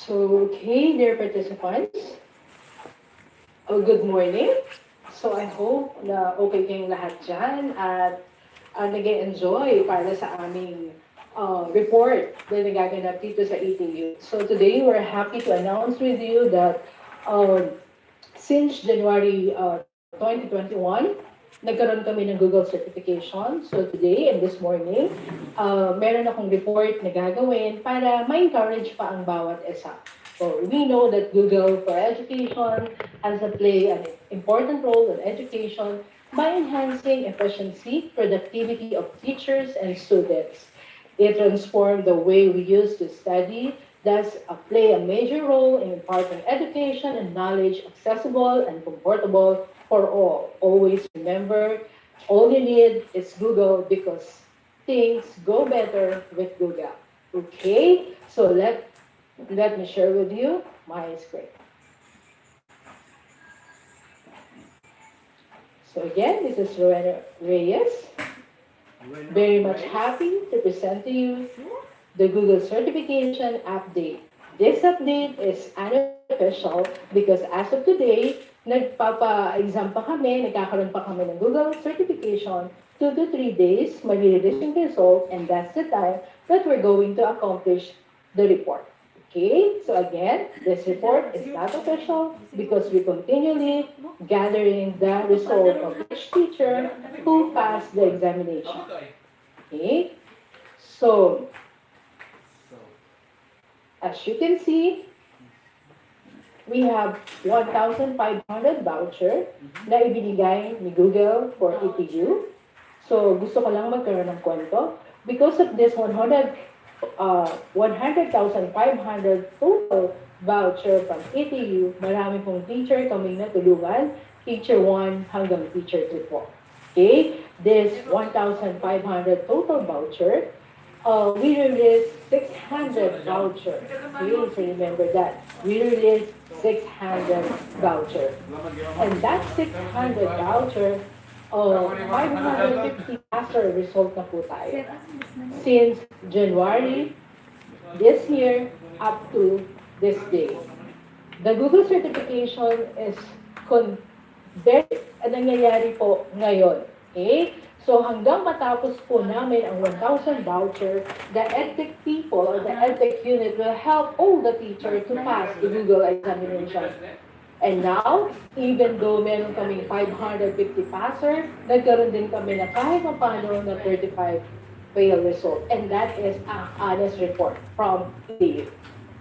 Okay, dear participants, good morning. So I hope na okay kayong lahat dyan at nag-enjoy para sa aming report na nagaganap dito sa ETU. So today, we're happy to announce with you that uh, since January 2021, nagkaroon kami ng Google certification. So today and this morning, meron akong report na gagawin para ma-encourage pa ang bawat isa. So we know that Google for Education has a play an important role in education by enhancing efficiency, productivity of teachers and students. It transformed the way we used to study, thus play a major role in imparting education and knowledge accessible and comfortable for all. Always remember, all you need is Google because things go better with Google. Okay, so let me share with you my screen. So again, this is Rowena Reyes. Very much happy to present to you the Google certification update. This update is unofficial because as of today, nagpapa-exam pa kami, nagkakaroon pa kami ng Google certification, 2 to 3 days, mag-release yung result, and that's the time that we're going to accomplish the report. Okay, so again, this report is not official because we continually gathering the result of each teacher who passed the examination. Okay, so as you can see, we have 1,500 voucher na ibinigay ni Google for ETU. So gusto ko lang magkaroon ng kwento. Because of this 100,500 total voucher from ETU, marami pong teacher kaming natulungan, teacher 1 hanggang teacher 3 po. Okay, this 1,500 total voucher, we released 600 voucher. Okay, so remember that. We released 600 voucher. And that 600 voucher, 550 passer result na po tayo. Since January this year up to this day. The Google certification is nangyayari po ngayon. Okay? So hanggang matapos po namin ang 1,000 voucher, the EdTech people or the EdTech unit will help all the teacher to pass the Google examination. And now, even though meron kaming 550 passer, nagkaroon din kami na kahit paano na 35 fail result. And that is an honest report from EDU.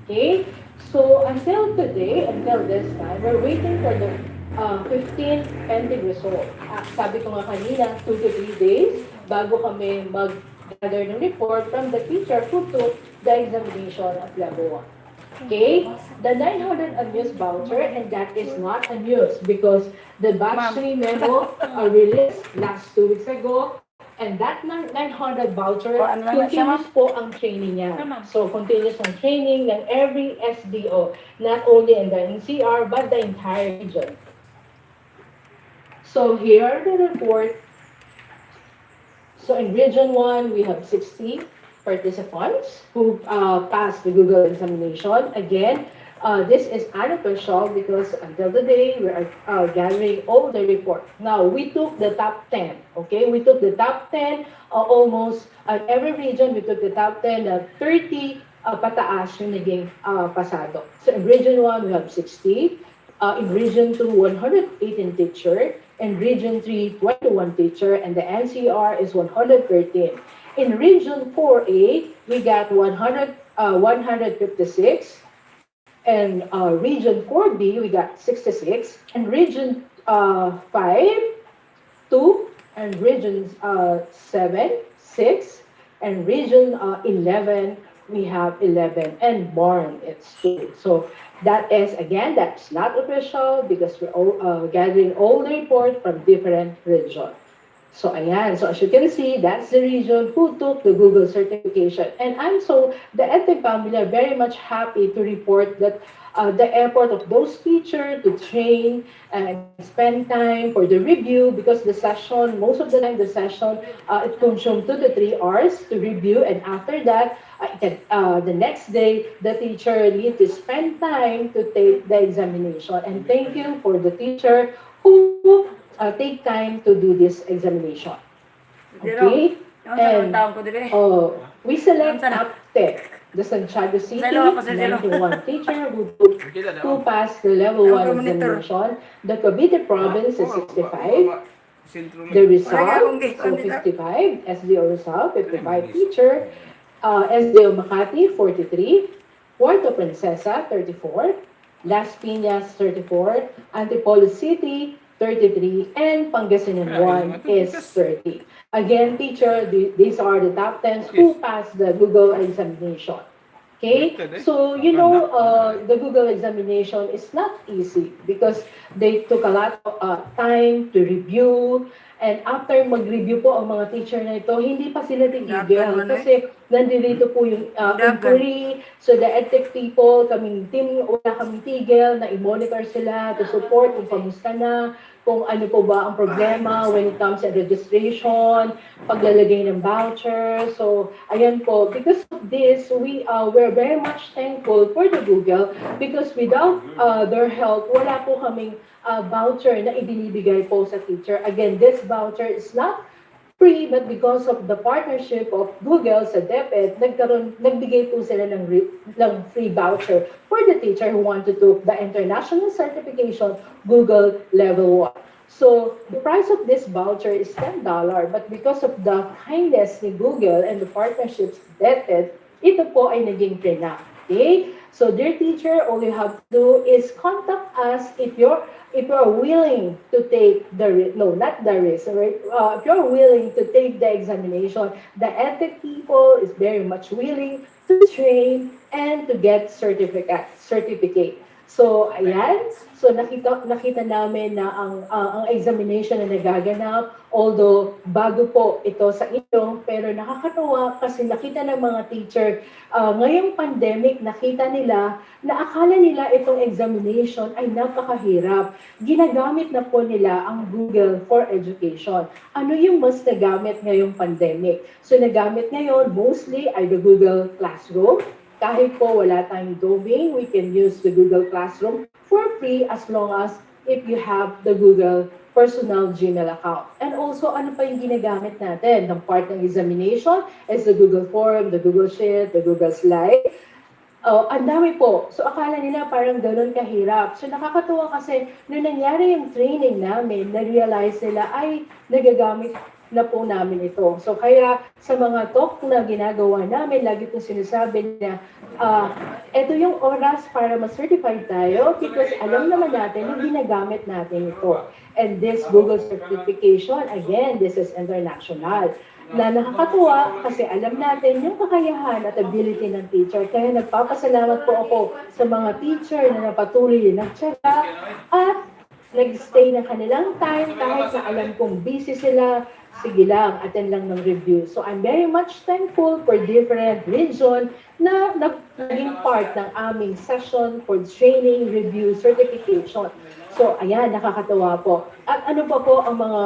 Okay? So until today, until this time, we're waiting for the 15 pending result. Sabi ko nga kanina, 2 to 3 days bago kami mag-gather ng report from the teacher who took the examination at level 1. Okay, the 900 unused voucher, and that is not unused because the batch 3 memo released last 2 weeks ago, and that 900 voucher, continuous po ang training niya. So, continuous ang training ng every SDO, not only in the NCR, but the entire region. So, here are the report. So, in Region 1, we have 60 participants who passed the Google examination. Again, this is unofficial because until today we are gathering all the report. Now, we took the top 10, okay? We took the top 10 almost at every region. We took the top 10 na 30 pataas yung naging pasado. So, in Region 1, we have 60. In Region 2, 118 teacher. In Region 3, 21 teacher. And the NCR is 113. In Region 4A, we got 156, and Region 4B, we got 66, and Region 5, 2, and Region 7, 6, and Region 11, we have 11, and Barn, it's 2. So that is, again, that's not official because we're all, gathering all the report from different regions. So ayan, so as you can see, that's the region who took the Google certification. And the EdTech family are very much happy to report that the effort of those teachers to train and spend time for the review, because the session, most of the time the session, it consumed 2 to 3 hours to review, and after that, the next day, the teacher need to spend time to take the examination. And thank you for the teacher who take time to do this examination. Okay? And we select top 10. The Santiago City, 91 teacher who passed the level 1 examination. The Cavite province is 65. The Rizal, so 55. SDO Rizal, 55 teacher. SDO Makati, 43. Puerto Princesa, 34. Las Piñas, 34. Antipolo City, 33. And Pangasinan 1 is 30. Again, teacher, these are the top 10 who passed the Google examination. Okay, so the Google examination is not easy because they took a lot of time to review, and after mag-review po ang mga teacher na ito, hindi pa sila tigil kasi nandito po yung inquiry. So the EdTech people, kaming team, wala kaming tigil na i-monitor sila to support kung kamusta na, kung ano po ba ang problema when it comes to registration, paglalagay ng voucher. So, ayan po. Because of this, we're very much thankful for the Google because without their help, wala po kaming voucher na ibinibigay po sa teacher. Again, this voucher is not free, but because of the partnership of Google sa DepEd, nagbigay po sila ng free voucher for the teacher who want to take the international certification Google Level 1. So, the price of this voucher is $10, but because of the kindness ni Google and the partnerships DepEd, ito po ay naging free na. Okay? So, dear teacher, all you have to do is contact us if you're willing to take if you're willing to take the examination. The EdTech people is very much willing to train and to get certificate. So, ayan. So, nakita namin na ang examination na nagaganap, although bago po ito sa inyo, pero nakakatuwa kasi nakita ng mga teacher, ngayong pandemic, nakita nila na akala nila itong examination ay napakahirap. Ginagamit na po nila ang Google for Education. Ano yung mas nagamit ngayong pandemic? So, nagamit ngayon mostly ay the Google Classroom. Kahit po wala tayong domain, we can use the Google Classroom for free as long as if you have the Google personal Gmail account. And also, ano pa yung ginagamit natin? Ng part ng examination is the Google Form, the Google Sheet, the Google Slide. Ang dami po. So, akala nila parang ganun kahirap. So, nakakatuwa kasi nung nangyari yung training namin, na-realize nila ay nagagamit na po namin ito. So, kaya sa mga talk na ginagawa namin, lagi po sinasabi na ito yung oras para ma-certify tayo because alam naman natin na ginagamit natin ito. And this Google certification, again, this is international. Na nakakatuwa kasi alam natin yung kakayahan at ability ng teacher. Kaya nagpapasalamat po ako sa mga teacher na napatuloy na nagtsaga at nag-stay ng kanilang time kahit na alam kong busy sila, sige lang, attend lang ng review. So I'm very much thankful for different region na naging part ng aming session for training, review, certification. So ayan, nakakatawa po. At ano pa po ang mga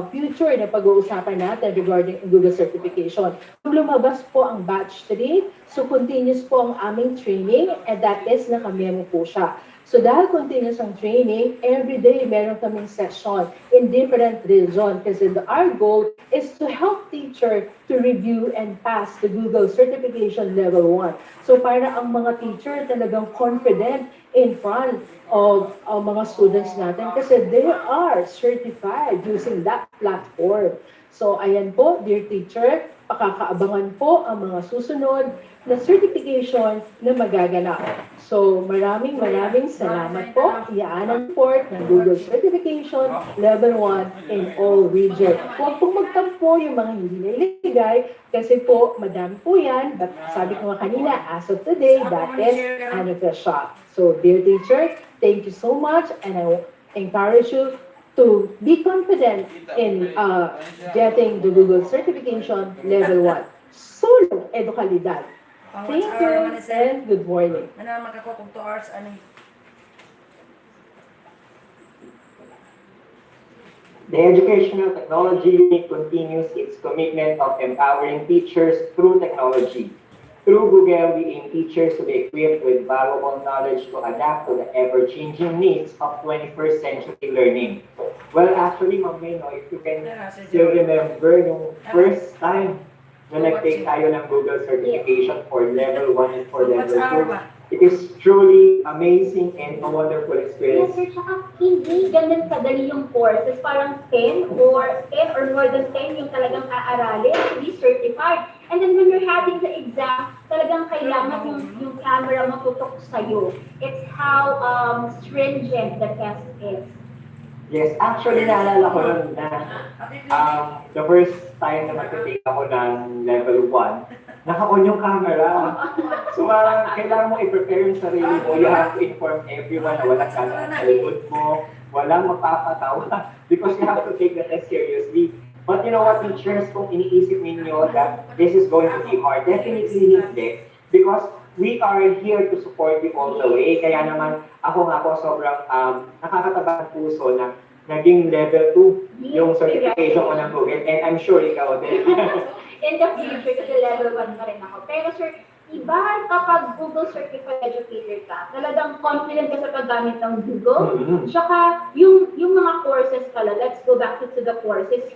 future na pag-uusapan natin regarding Google certification? Lumabas po ang batch 3, so continuous po ang aming training and that is nakamemo po siya. So dahil continuous ang training, every day meron kaming session in different region kasi our goal is to help teacher to review and pass the Google Certification Level 1. So para ang mga teacher talagang confident in front of mga students natin kasi they are certified using that platform. So ayan po, dear teacher, pakakaabangan po ang mga susunod na certification na magaganap. So maraming salamat po. Yan ang report ng Google Certification Level 1 in all region. Huwag pong magtampo yung mga hindi nailigay kasi po madami po yan. But sabi ko nga kanina, as of today, that is unofficial. So dear teacher, thank you so much and I encourage you to be confident in getting the Google certification level 1. Sulong edukalidad. Thank you and good morning. Ano naman ako kung 2 hours, ano? The Educational Technology Unit continues its commitment of empowering teachers through technology. Through Google, we aim teachers to be equipped with valuable knowledge to adapt to the ever-changing needs of 21st century learning. Well, actually, Ma'am May, no, if you can still remember yung first time na nag-take tayo ng Google certification for level 1 and for level 2. It is truly amazing and a wonderful experience. Yes, sir. Tsaka hindi ganun kadali yung courses. Parang 10 or more than 10 yung talagang aaralin to be certified. And then when you're having the exam, talagang kailangan yung camera mo tutok sa'yo. It's how stringent the test is. Yes, actually naalala ko nun na the first time na mag-take ako ng level 1, naka-on yung camera. So parang kailangan mo i-prepare yung sarili mo. You have to inform everyone na walang gagawin sa likod mo, walang mapapatawa because you have to take the test seriously. But you know what, teachers, kung iniisip ninyo that this is going to be hard, definitely hindi. Because we are here to support you all the way. Kaya naman, ako nga po sobrang nakakataba ng puso na naging level 2 yung certification ko ng Google. And I'm sure ikaw din. In the future, kasi level 1 na rin ako. Pero sir, iba kapag Google Certified Educator ka, talagang confident ka sa paggamit ng Google. Tsaka, yung mga courses pala, let's go back to the courses.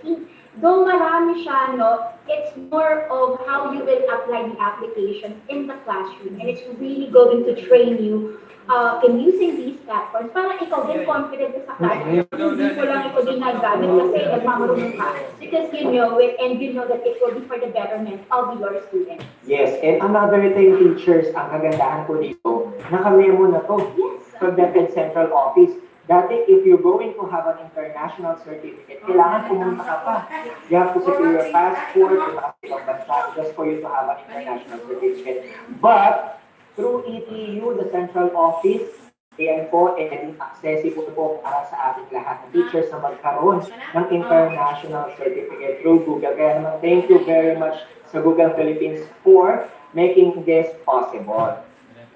Though marami siya, no, it's more of how you will apply the application in the classroom. And it's really going to train you in using these platforms para ikaw din confident ka sa classroom. Hindi ko lang ito ginagamit kasi nagmamarunong ka. Because you know it and you know that it will be for the betterment of your students. Yes, and another thing, teachers, ang kagandahan ko dito, naka-memo na to. Yes. Pagdating central office. Dati, if you're going to have an international certificate, kailangan pumunta ka pa. You have to secure your passport, punta ka sa ibang bansa, just for you to have an international certificate. But, through ETU, the central office, ayan po, naging accessible po para sa ating lahat ng teachers na magkaroon ng international certificate through Google. Kaya naman, thank you very much sa Google Philippines for making this possible.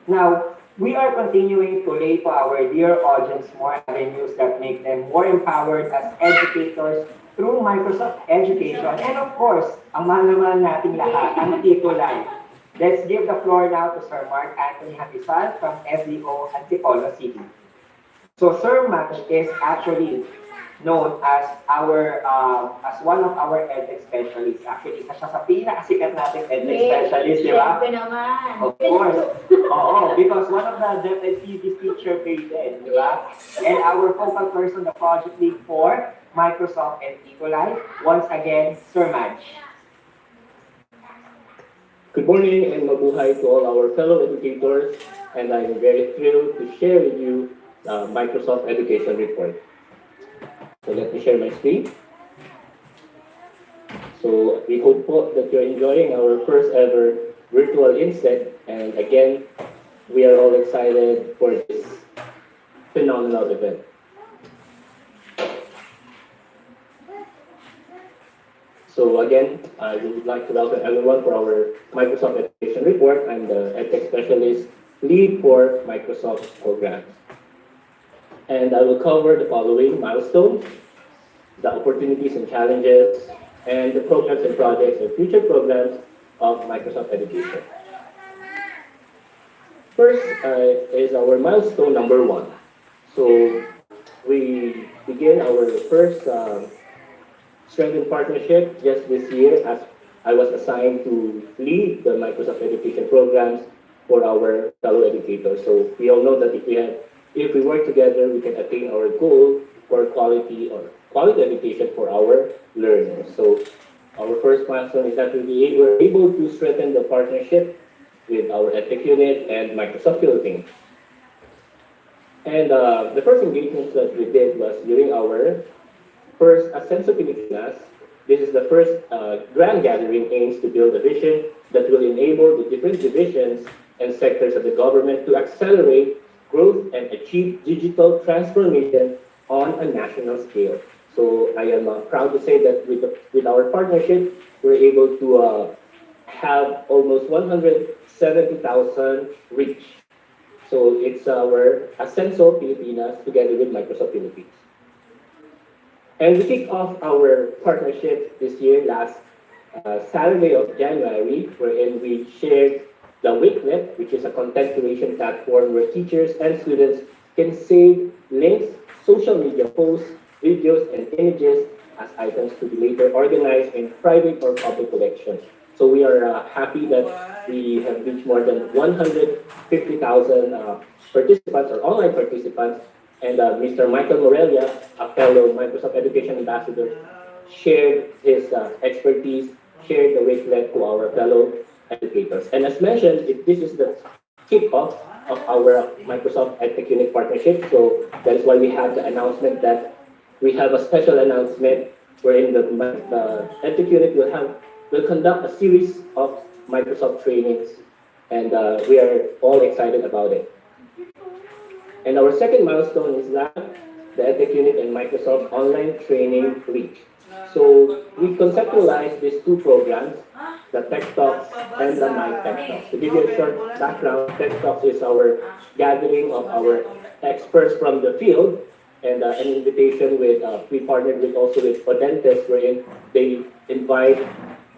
Now, we are continuing to lay to our dear audience more avenues that make them more empowered as educators through Microsoft Education. And of course, ang mahal naman nating lahat, ang Tito Live. Let's give the floor now to Sir Mark Anthony Hapisal from SDO Antipolo City. So Sir Mark is actually known as as one of our edtech specialists. Actually, isa siya sa pinakasikat nating edtech specialist, di ba? Siyempre naman. Of course. Oo, because one of the DepEd teacher created, di ba? And our focal person, the project lead for Microsoft and Ecolite. Once again, Sir Madge. Good morning and mabuhay to all our fellow educators, and I'm very thrilled to share with you the Microsoft Education Report. So let me share my screen. So we hope that you're enjoying our first ever virtual INSeT, and again, we are all excited for this phenomenal event. So again, I would like to welcome everyone for our Microsoft Education Report. I'm the EdTech Specialist Lead for Microsoft Programs. And I will cover the following milestones, the opportunities and challenges, and the programs and projects and future programs of Microsoft Education. First is our milestone number 1. So we begin our first strengthened partnership just this year as I was assigned to lead the Microsoft Education programs for our fellow educators. So we all know that if we work together, we can attain our goal for quality education for our learners. So our first milestone is that we were able to strengthen the partnership with our EdTech unit and Microsoft Philippines. And the first engagement that we did was during our first Ascenso Pilipinas. This is the first grand gathering aims to build a vision that will enable the different divisions and sectors of the government to accelerate growth and achieve digital transformation on a national scale. So I am proud to say that with our partnership, we're able to have almost 170,000 reach. So it's our Ascenso Pilipinas together with Microsoft Philippines. And we kicked off our partnership this year last Saturday of January, wherein we shared the Wakelet, which is a content curation platform where teachers and students can save links, social media posts, videos, and images as items to be later organized in private or public collections. So we are happy that we have reached more than 150,000 participants or online participants. And Mr. Michael Morelia, a fellow Microsoft Education Ambassador, shared his expertise, shared the Wakelet to our fellow educators. And as mentioned, this is the kickoff of our Microsoft EdTech Unit partnership. So that is why we have the announcement that we have a special announcement wherein the EdTech Unit will conduct a series of Microsoft trainings, and we are all excited about it. And our second milestone is that the EdTech Unit and Microsoft Online Training Reach. So we conceptualized these two programs, the Tech Talks and the My Tech Talks. To give you a short background, Tech Talks is our gathering of our experts from the field, and an invitation with, we partnered with also with Podentes, wherein they invite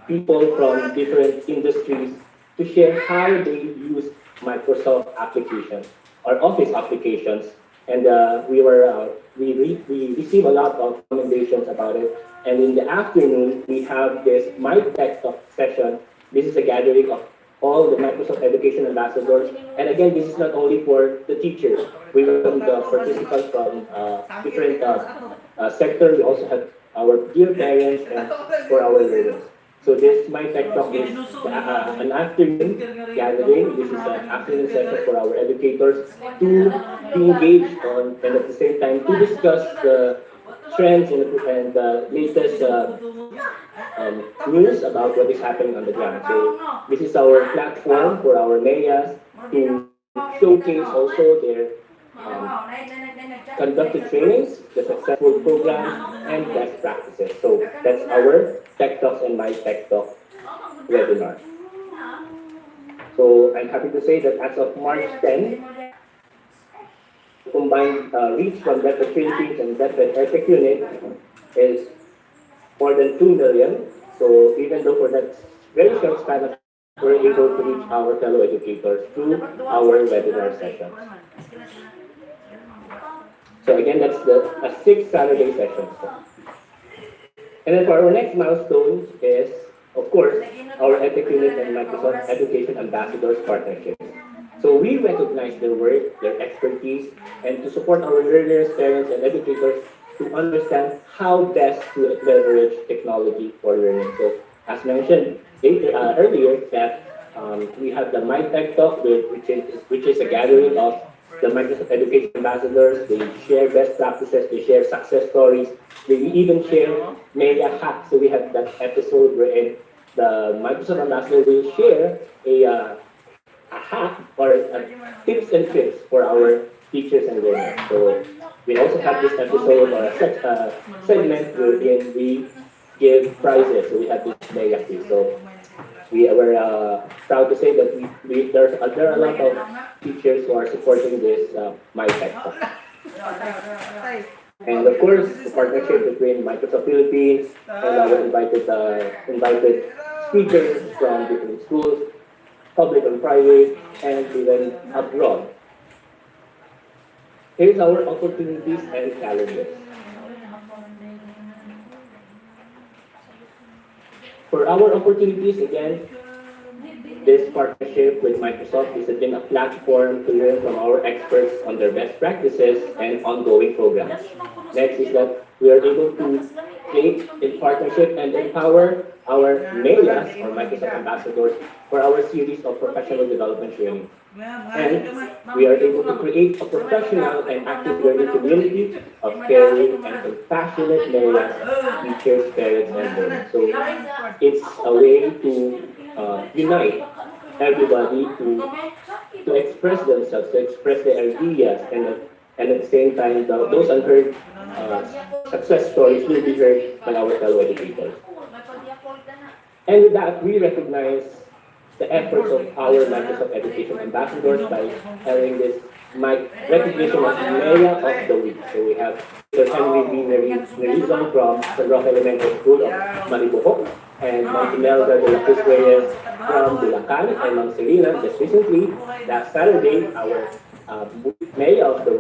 people from different industries to share how they use Microsoft applications or Office applications. And we received a lot of recommendations about it. And in the afternoon, we have this My Tech Talk session. This is a gathering of all the Microsoft Education Ambassadors. And again, this is not only for the teachers. We welcome the participants from different sectors. We also have our dear parents and for our learners. So this My Tech Talk is an afternoon gathering. This is an afternoon session for our educators to be engaged on and at the same time to discuss the trends and the latest news about what is happening on the ground. So this is our platform for our mayas to showcase also their conducted trainings, the successful programs, and best practices. So that's our Tech Talks and My Tech Talk webinar. So I'm happy to say that as of March 10, combined reach from DepEd Philippines and DepEd EdTech Unit is more than 2 million. So even though for that very short span of time, we're able to reach our fellow educators through our webinar sessions. So again, that's a 6 Saturday session. And then for our next milestone is, of course, our EdTech Unit and Microsoft Education Ambassadors partnership. So we recognize their work, their expertise, and to support our learners, parents, and educators to understand how best to leverage technology for learning. So as mentioned earlier, that we have the My Tech Talk, which is a gathering of the Microsoft Education Ambassadors. They share best practices, they share success stories, they even share mega hacks. So we have that episode wherein the Microsoft Ambassador will share a hack or tips and tricks for our teachers and learners. So we also have this episode or a segment wherein we give prizes. So we have this mega quiz. So we were proud to say that there are a lot of teachers who are supporting this My Tech Talk. And of course, the partnership between Microsoft Philippines and our invited speakers from different schools, public and private, and even abroad. Here's our opportunities and challenges. For our opportunities, again, this partnership with Microsoft is again a platform to learn from our experts on their best practices and ongoing programs. Next is that we are able to create in partnership and empower our MEAs or Microsoft ambassadors for our series of professional development training. And we are able to create a professional and active learning community of caring and compassionate MEAs, teachers, parents, and learners. So it's a way to unite everybody to express themselves, to express their ideas, and at the same time, those unheard success stories will be heard by our fellow educators. And with that, we recognize the efforts of our Microsoft Education ambassadors by having this recognition as Mayor of the Week. So we have Sir Henry B. Nerizon from San Roque Elementary School of Maribojo, and Ma'am Imelda de la Cruz Reyes from Bulacan, and Ma'am Selena just recently, last Saturday, our Mayor of the Week.